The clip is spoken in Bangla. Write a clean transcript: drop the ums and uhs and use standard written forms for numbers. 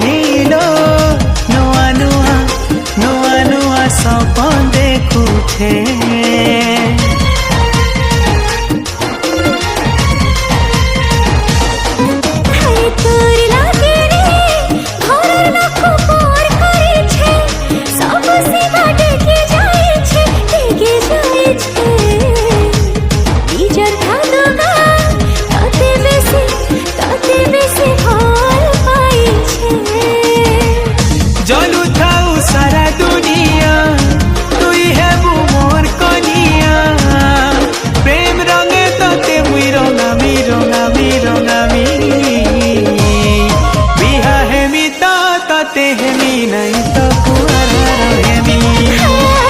नील नुआ नुआ नुआ नुआ सपन देखुछे जलु थाउ सारा दुनिया